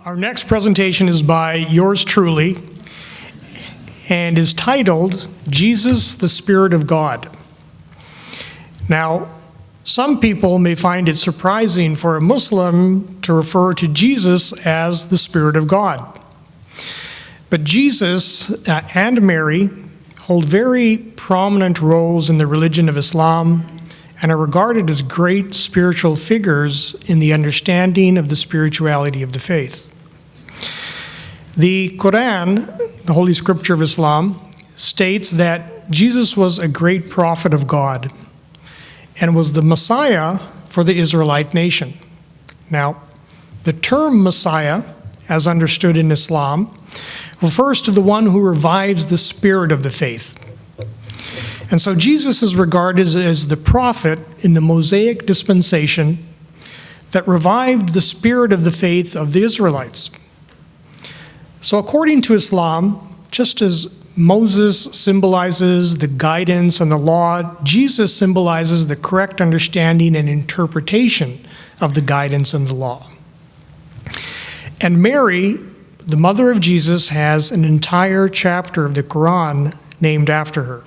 Our next presentation is by yours truly and is titled, Jesus, the Spirit of God. Now, some people may find it surprising for a Muslim to refer to Jesus as the Spirit of God. But Jesus and Mary hold very prominent roles in the religion of Islam and are regarded as great spiritual figures in the understanding of the spirituality of the faith. The Quran, the Holy Scripture of Islam, states that Jesus was a great prophet of God and was the Messiah for the Israelite nation. Now, the term Messiah, as understood in Islam, refers to the one who revives the spirit of the faith. And so Jesus is regarded as the prophet in the Mosaic dispensation that revived the spirit of the faith of the Israelites. So according to Islam, just as Moses symbolizes the guidance and the law, Jesus symbolizes the correct understanding and interpretation of the guidance and the law. And Mary, the mother of Jesus, has an entire chapter of the Quran named after her.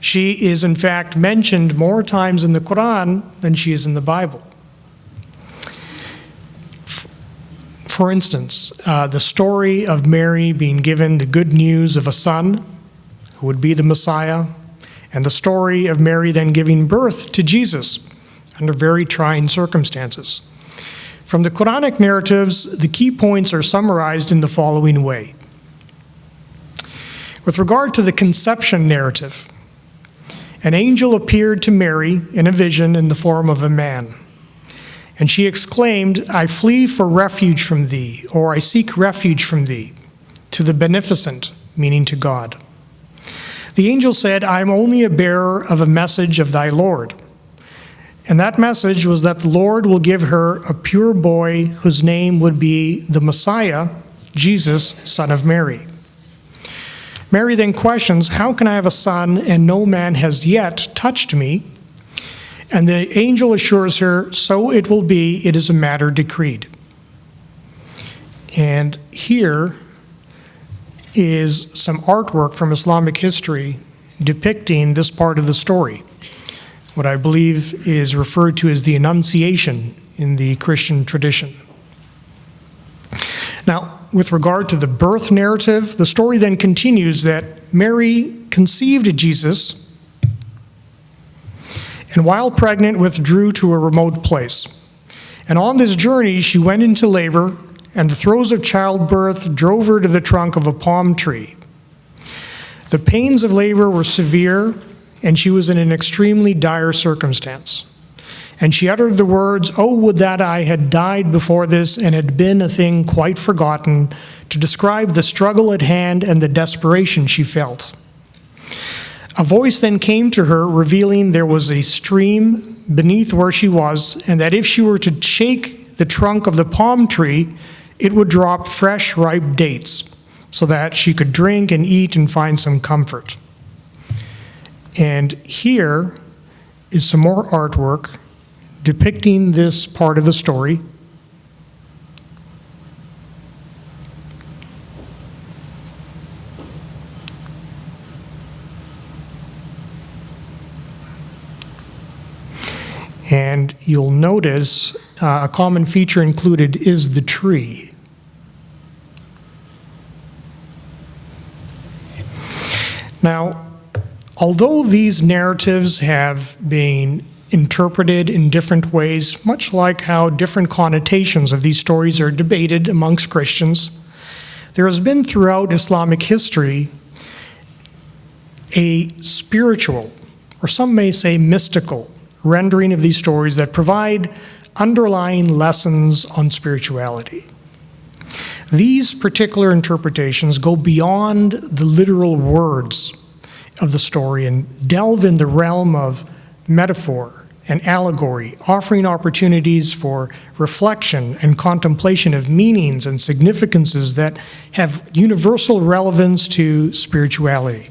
She is in fact mentioned more times in the Quran than she is in the Bible. For instance, the story of Mary being given the good news of a son who would be the Messiah, and the story of Mary then giving birth to Jesus under very trying circumstances. From the Quranic narratives, the key points are summarized in the following way. With regard to the conception narrative, an angel appeared to Mary in a vision in the form of a man. And she exclaimed, "I flee for refuge from thee," or "I seek refuge from thee," to the beneficent, meaning to God. The angel said, "I am only a bearer of a message of thy Lord." And that message was that the Lord will give her a pure boy whose name would be the Messiah, Jesus, son of Mary. Mary then questions, "How can I have a son and no man has yet touched me?" And the angel assures her, "So it will be, it is a matter decreed." And here is some artwork from Islamic history depicting this part of the story, what I believe is referred to as the Annunciation in the Christian tradition. Now, with regard to the birth narrative, the story then continues that Mary conceived Jesus, and while pregnant withdrew to a remote place. And on this journey she went into labor, and the throes of childbirth drove her to the trunk of a palm tree. The pains of labor were severe, and she was in an extremely dire circumstance. And she uttered the words, "Oh, would that I had died before this and had been a thing quite forgotten," to describe the struggle at hand and the desperation she felt. A voice then came to her, revealing there was a stream beneath where she was, and that if she were to shake the trunk of the palm tree, it would drop fresh, ripe dates, so that she could drink and eat and find some comfort. And here is some more artwork depicting this part of the story. And you'll notice a common feature included is the tree. Now, although these narratives have been interpreted in different ways, much like how different connotations of these stories are debated amongst Christians, there has been throughout Islamic history a spiritual, or some may say mystical, rendering of these stories that provide underlying lessons on spirituality. These particular interpretations go beyond the literal words of the story and delve in the realm of metaphor and allegory, offering opportunities for reflection and contemplation of meanings and significances that have universal relevance to spirituality.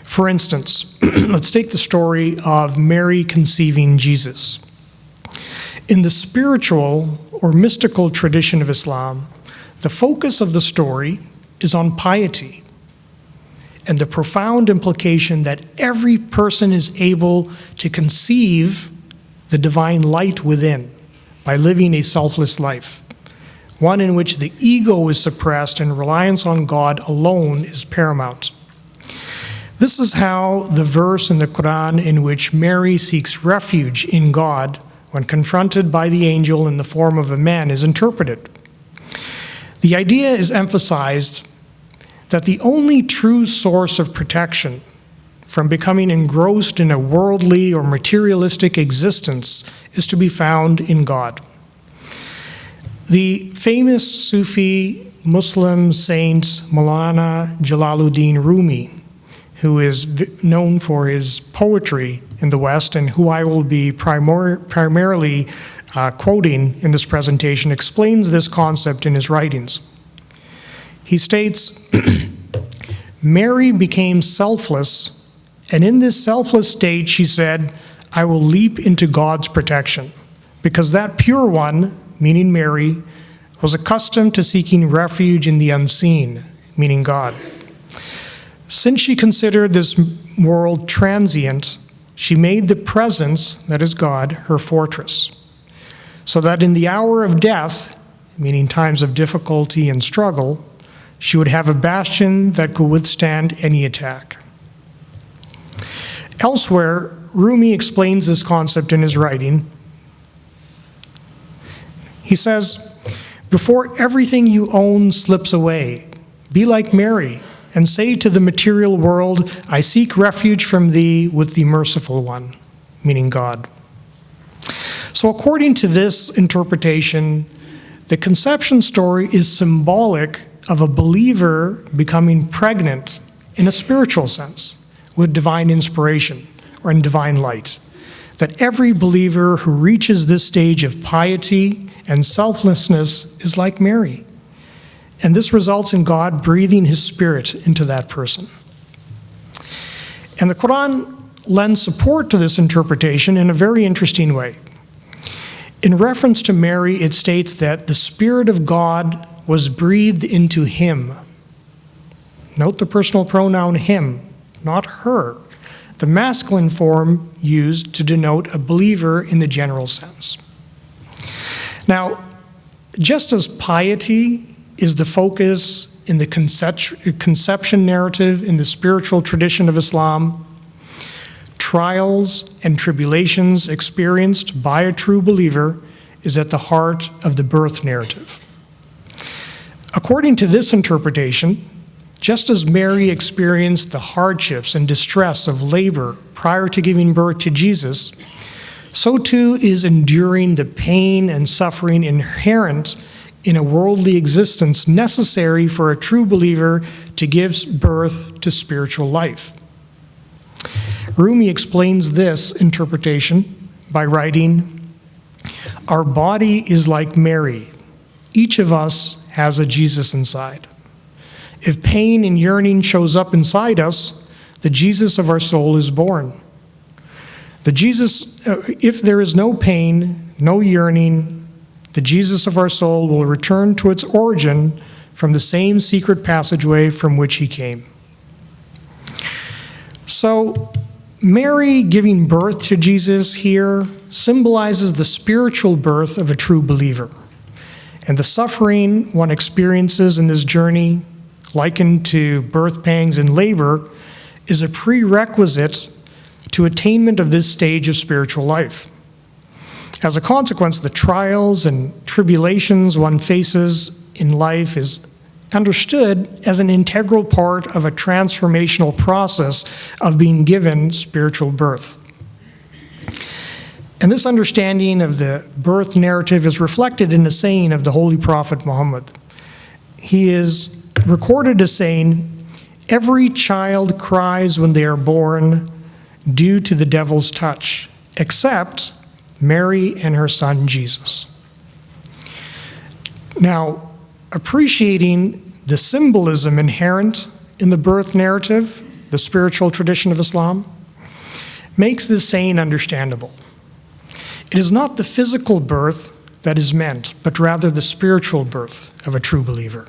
For instance, let's take the story of Mary conceiving Jesus. In the spiritual or mystical tradition of Islam, the focus of the story is on piety and the profound implication that every person is able to conceive the divine light within by living a selfless life, one in which the ego is suppressed and reliance on God alone is paramount. This is how the verse in the Quran in which Mary seeks refuge in God when confronted by the angel in the form of a man is interpreted. The idea is emphasized that the only true source of protection from becoming engrossed in a worldly or materialistic existence is to be found in God. The famous Sufi Muslim saint Maulana Jalaluddin Rumi, who is known for his poetry in the West and who I will be primarily quoting in this presentation, explains this concept in his writings. He states, Mary became selfless, and in this selfless state she said, I will leap into God's protection, because that pure one, meaning Mary, was accustomed to seeking refuge in the unseen, meaning God. Since she considered this world transient, she made the presence, that is God, her fortress, so that in the hour of death, meaning times of difficulty and struggle, she would have a bastion that could withstand any attack. Elsewhere, Rumi explains this concept in his writing. He says, before everything you own slips away, be like Mary and say to the material world, I seek refuge from thee with the merciful one, meaning God. So according to this interpretation, the conception story is symbolic of a believer becoming pregnant in a spiritual sense with divine inspiration or in divine light. That every believer who reaches this stage of piety and selflessness is like Mary. And this results in God breathing his spirit into that person. And the Quran lends support to this interpretation in a very interesting way. In reference to Mary, it states that the Spirit of God was breathed into him. Note the personal pronoun him, not her, the masculine form used to denote a believer in the general sense. Now, just as piety is the focus in the conception narrative in the spiritual tradition of Islam, trials and tribulations experienced by a true believer is at the heart of the birth narrative. According to this interpretation, just as Mary experienced the hardships and distress of labor prior to giving birth to Jesus, so too is enduring the pain and suffering inherent in a worldly existence necessary for a true believer to give birth to spiritual life. Rumi explains this interpretation by writing, our body is like Mary. Each of us has a Jesus inside. If pain and yearning shows up inside us, the Jesus of our soul is born. If there is no pain, no yearning, the Jesus of our soul will return to its origin from the same secret passageway from which he came. So, Mary giving birth to Jesus here symbolizes the spiritual birth of a true believer. And the suffering one experiences in this journey, likened to birth pangs and labor, is a prerequisite to attainment of this stage of spiritual life. As a consequence, the trials and tribulations one faces in life is understood as an integral part of a transformational process of being given spiritual birth. And this understanding of the birth narrative is reflected in the saying of the Holy Prophet Muhammad. He is recorded as saying, every child cries when they are born due to the devil's touch, except Mary and her son Jesus. Now, appreciating the symbolism inherent in the birth narrative, the spiritual tradition of Islam, makes this saying understandable. It is not the physical birth, that is meant, but rather the spiritual birth of a true believer.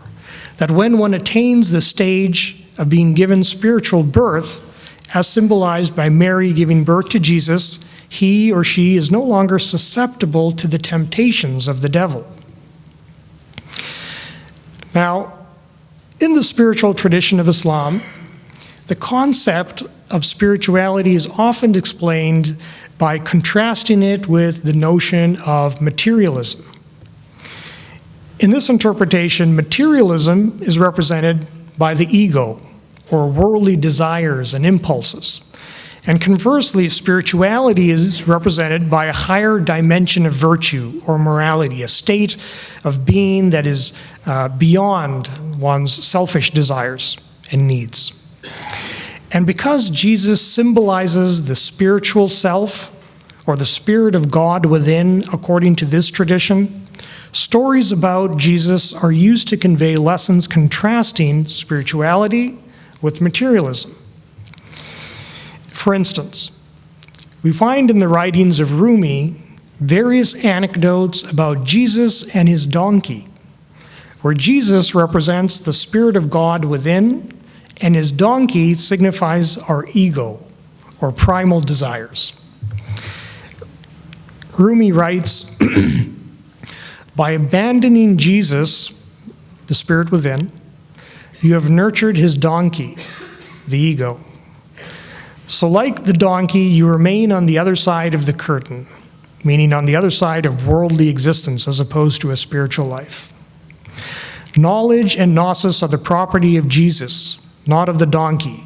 That when one attains the stage of being given spiritual birth, as symbolized by Mary giving birth to Jesus, he or she is no longer susceptible to the temptations of the devil. Now, in the spiritual tradition of Islam, the concept of spirituality is often explained by contrasting it with the notion of materialism. In this interpretation, materialism is represented by the ego, or worldly desires and impulses. And conversely, spirituality is represented by a higher dimension of virtue or morality, a state of being that is beyond one's selfish desires and needs. And because Jesus symbolizes the spiritual self, or the Spirit of God within, according to this tradition, stories about Jesus are used to convey lessons contrasting spirituality with materialism. For instance, we find in the writings of Rumi various anecdotes about Jesus and his donkey, where Jesus represents the Spirit of God within, and his donkey signifies our ego, or primal desires. Rumi writes, by abandoning Jesus, the Spirit within, you have nurtured his donkey, the ego. So like the donkey, you remain on the other side of the curtain, meaning on the other side of worldly existence as opposed to a spiritual life. Knowledge and gnosis are the property of Jesus, not of the donkey.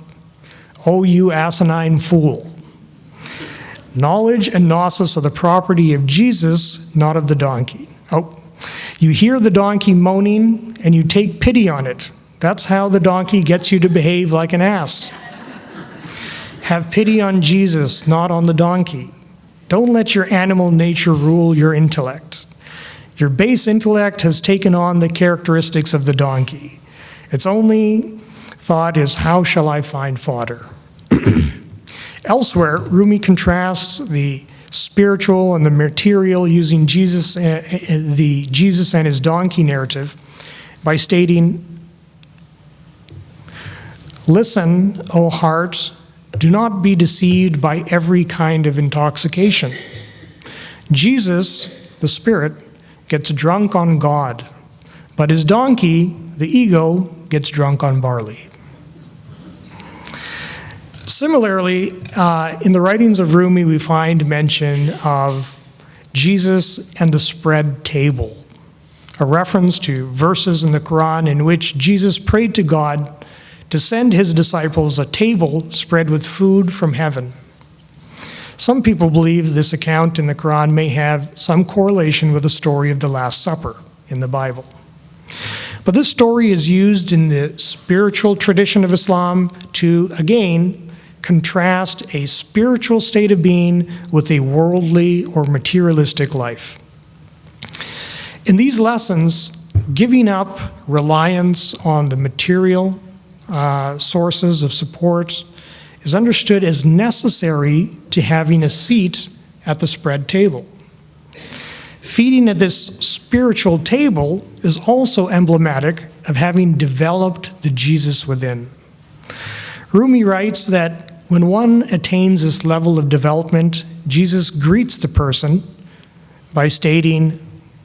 O you asinine fool. Knowledge and gnosis are the property of Jesus, not of the donkey. Oh, you hear the donkey moaning and you take pity on it. That's how the donkey gets you to behave like an ass. Have pity on Jesus, not on the donkey. Don't let your animal nature rule your intellect. Your base intellect has taken on the characteristics of the donkey. Its only thought is, how shall I find fodder? Elsewhere, Rumi contrasts the spiritual and the material using Jesus and his donkey narrative by stating, listen, O heart, do not be deceived by every kind of intoxication. Jesus, the Spirit, gets drunk on God, but his donkey, the ego, gets drunk on barley. Similarly, in the writings of Rumi, we find mention of Jesus and the spread table, a reference to verses in the Quran in which Jesus prayed to God to send his disciples a table spread with food from heaven. Some people believe this account in the Quran may have some correlation with the story of the Last Supper in the Bible. But this story is used in the spiritual tradition of Islam to, again, contrast a spiritual state of being with a worldly or materialistic life. In these lessons, giving up reliance on the material sources of support is understood as necessary to having a seat at the spread table. Feeding at this spiritual table is also emblematic of having developed the Jesus within. Rumi writes that when one attains this level of development, Jesus greets the person by stating,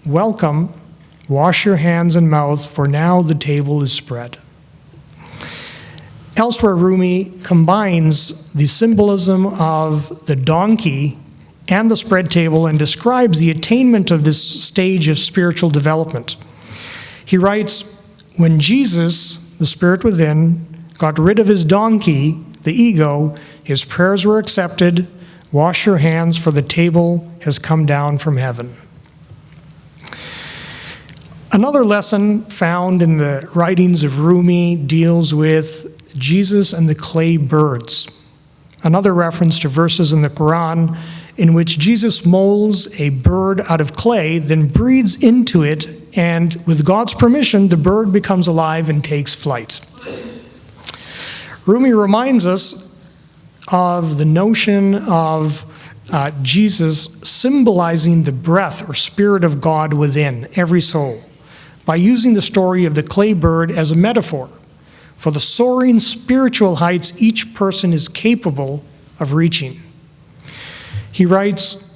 welcome, wash your hands and mouth, for now the table is spread. Elsewhere, Rumi combines the symbolism of the donkey and the spread table and describes the attainment of this stage of spiritual development. He writes, when Jesus, the Spirit within, got rid of his donkey, the ego, his prayers were accepted. Wash your hands, for the table has come down from heaven. Another lesson found in the writings of Rumi deals with Jesus and the clay birds. Another reference to verses in the Quran in which Jesus molds a bird out of clay, then breathes into it, and with God's permission, the bird becomes alive and takes flight. Rumi reminds us of the notion of Jesus symbolizing the breath or spirit of God within every soul by using the story of the clay bird as a metaphor for the soaring spiritual heights each person is capable of reaching. He writes,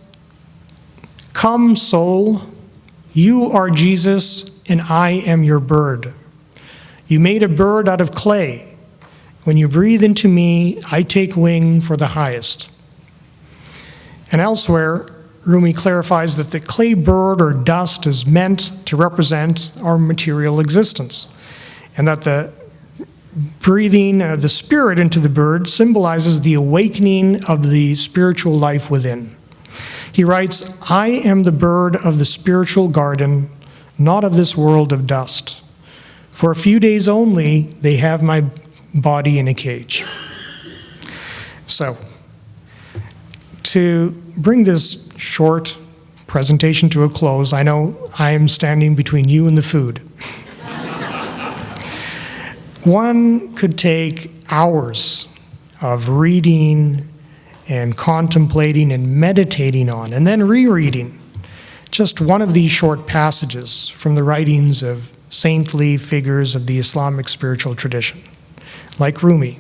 "Come, soul, you are Jesus, and I am your bird. You made a bird out of clay. When you breathe into me, I take wing for the highest." And elsewhere, Rumi clarifies that the clay bird or dust is meant to represent our material existence, and that the breathing the spirit into the bird symbolizes the awakening of the spiritual life within. He writes, "I am the bird of the spiritual garden, not of this world of dust. For a few days only, they have my body in a cage." So, to bring this short presentation to a close, I know I am standing between you and the food. One could take hours of reading and contemplating and meditating on, and then rereading just one of these short passages from the writings of saintly figures of the Islamic spiritual tradition, like Rumi,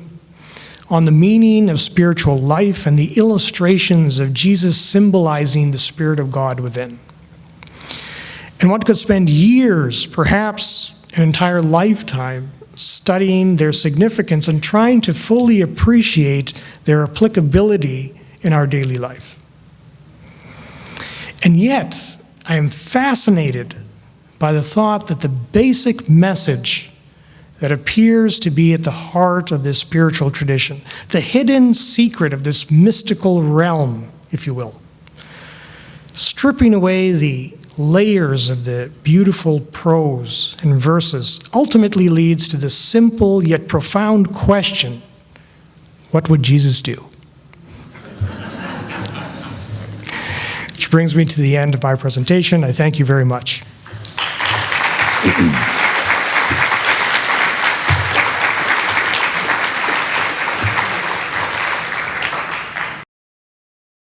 on the meaning of spiritual life and the illustrations of Jesus symbolizing the Spirit of God within. And one could spend years, perhaps an entire lifetime, studying their significance and trying to fully appreciate their applicability in our daily life. And yet, I am fascinated by the thought that the basic message that appears to be at the heart of this spiritual tradition, the hidden secret of this mystical realm, if you will, stripping away the layers of the beautiful prose and verses, ultimately leads to the simple yet profound question, what would Jesus do? Which brings me to the end of my presentation. I thank you very much.